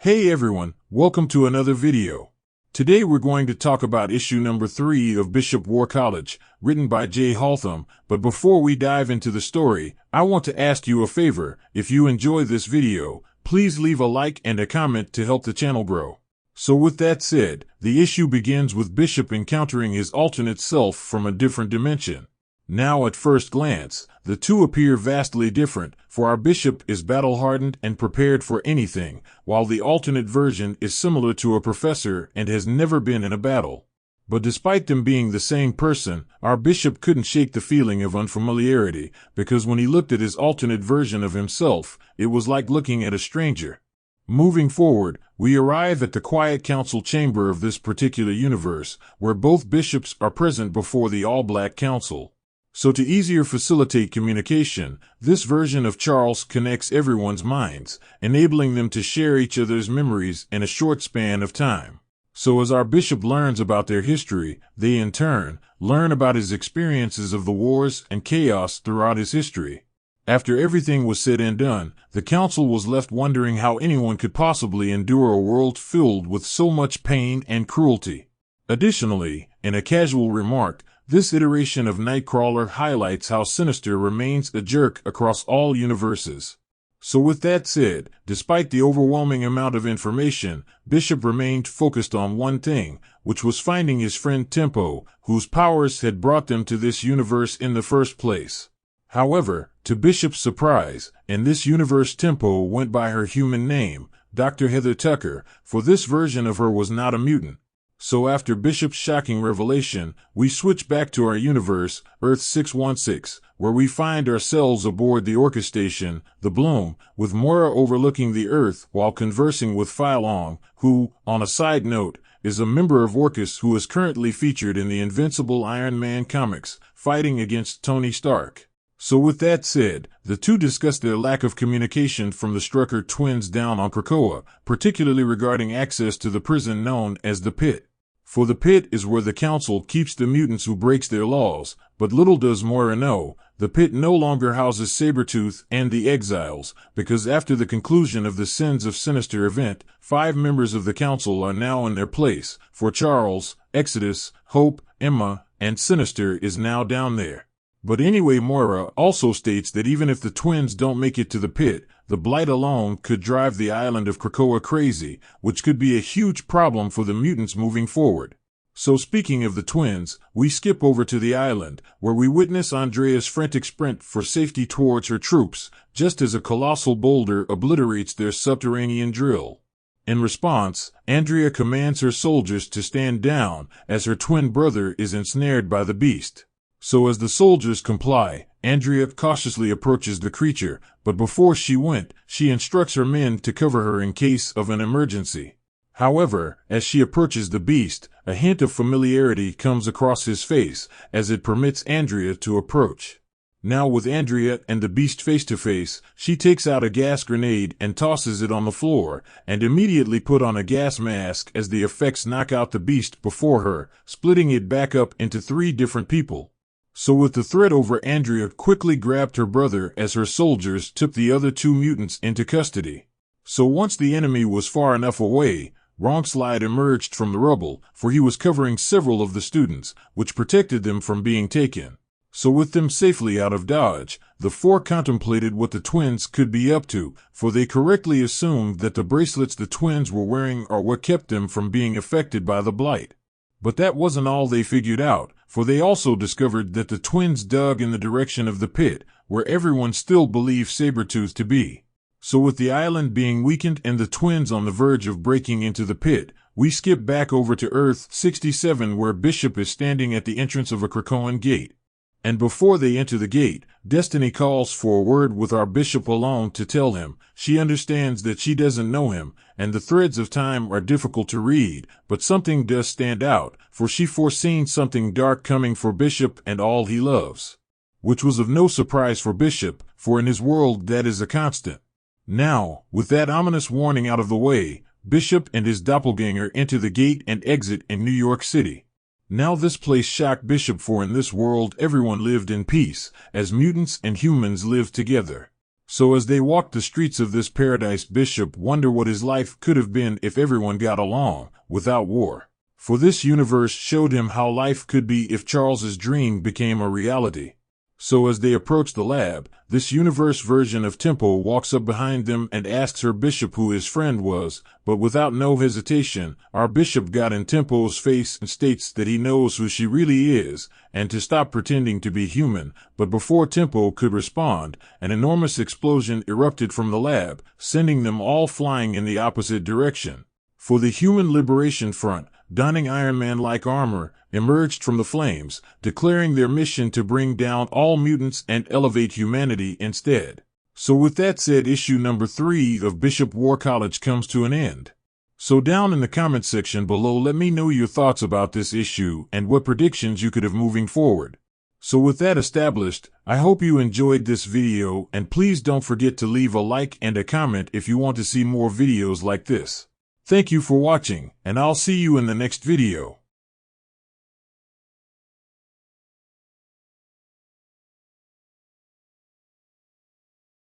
Hey everyone, welcome to another video. Today we're going to talk about issue number 3 of Bishop War College, written by J. Haltham, but before we dive into the story, I want to ask you a favor. If you enjoy this video, please leave a like and a comment to help the channel grow. So with that said, the issue begins with Bishop encountering his alternate self from a different dimension. Now at first glance, the two appear vastly different, for our Bishop is battle-hardened and prepared for anything, while the alternate version is similar to a professor and has never been in a battle. But despite them being the same person, our Bishop couldn't shake the feeling of unfamiliarity, because when he looked at his alternate version of himself, it was like looking at a stranger. Moving forward, we arrive at the quiet council chamber of this particular universe, where both bishops are present before the all-black council. So to easier facilitate communication, this version of Charles connects everyone's minds, enabling them to share each other's memories in a short span of time. So as our Bishop learns about their history, they in turn learn about his experiences of the wars and chaos throughout his history. After everything was said and done, the council was left wondering how anyone could possibly endure a world filled with so much pain and cruelty. Additionally, in a casual remark, this iteration of Nightcrawler highlights how Sinister remains a jerk across all universes. So with that said, despite the overwhelming amount of information, Bishop remained focused on one thing, which was finding his friend Tempo, whose powers had brought them to this universe in the first place. However, to Bishop's surprise, in this universe Tempo went by her human name, Dr. Heather Tucker, for this version of her was not a mutant. So after Bishop's shocking revelation, we switch back to our universe, Earth 616, where we find ourselves aboard the Orchis station, the Bloom, with Moira overlooking the Earth while conversing with Phylong, who, on a side note, is a member of Orchis who is currently featured in the Invincible Iron Man comics, fighting against Tony Stark. So with that said, the two discuss their lack of communication from the Strucker twins down on Krakoa, particularly regarding access to the prison known as the Pit. For the Pit is where the council keeps the mutants who breaks their laws, but little does Moira know, the Pit no longer houses Sabretooth and the Exiles, because after the conclusion of the Sins of Sinister event, 5 members of the council are now in their place, for Charles, Exodus, Hope, Emma, and Sinister is now down there. But anyway, Moira also states that even if the twins don't make it to the Pit, the Blight alone could drive the island of Krakoa crazy, which could be a huge problem for the mutants moving forward. So speaking of the twins, we skip over to the island, where we witness Andrea's frantic sprint for safety towards her troops, just as a colossal boulder obliterates their subterranean drill. In response, Andrea commands her soldiers to stand down, as her twin brother is ensnared by the beast. So as the soldiers comply, Andrea cautiously approaches the creature, but before she went, she instructs her men to cover her in case of an emergency. However, as she approaches the beast, a hint of familiarity comes across his face, as it permits Andrea to approach. Now with Andrea and the beast face to face, she takes out a gas grenade and tosses it on the floor, and immediately put on a gas mask as the effects knock out the beast before her, splitting it back up into 3 different people. So with the threat over, Andrea quickly grabbed her brother as her soldiers took the other 2 mutants into custody. So once the enemy was far enough away, Wrongslide emerged from the rubble, for he was covering several of the students, which protected them from being taken. So with them safely out of dodge, the 4 contemplated what the twins could be up to, for they correctly assumed that the bracelets the twins were wearing are what kept them from being affected by the Blight. But that wasn't all they figured out, for they also discovered that the twins dug in the direction of the Pit, where everyone still believed Sabretooth to be. So with the island being weakened and the twins on the verge of breaking into the Pit, we skip back over to Earth 67, where Bishop is standing at the entrance of a Krakoan gate. And before they enter the gate, Destiny calls for a word with our Bishop alone to tell him she understands that she doesn't know him, and the threads of time are difficult to read, but something does stand out, for she foreseen something dark coming for Bishop and all he loves. Which was of no surprise for Bishop, for in his world that is a constant. Now, with that ominous warning out of the way, Bishop and his doppelganger enter the gate and exit in New York City. Now this place shocked Bishop, for in this world everyone lived in peace, as mutants and humans lived together. So as they walked the streets of this paradise, Bishop wondered what his life could have been if everyone got along, without war. For this universe showed him how life could be if Charles's dream became a reality. So as they approached the lab, this universe version of Temple walks up behind them and asks her Bishop who his friend was, but without no hesitation, our Bishop got in Temple's face and states that he knows who she really is, and to stop pretending to be human. But before Temple could respond, an enormous explosion erupted from the lab, sending them all flying in the opposite direction. For the Human Liberation Front, donning Iron Man-like armor, emerged from the flames, declaring their mission to bring down all mutants and elevate humanity instead. So with that said, issue number 3 of Bishop War College comes to an end. So down in the comment section below, let me know your thoughts about this issue and what predictions you could have moving forward. So with that established, I hope you enjoyed this video, and please don't forget to leave a like and a comment if you want to see more videos like this. Thank you for watching, and I'll see you in the next video.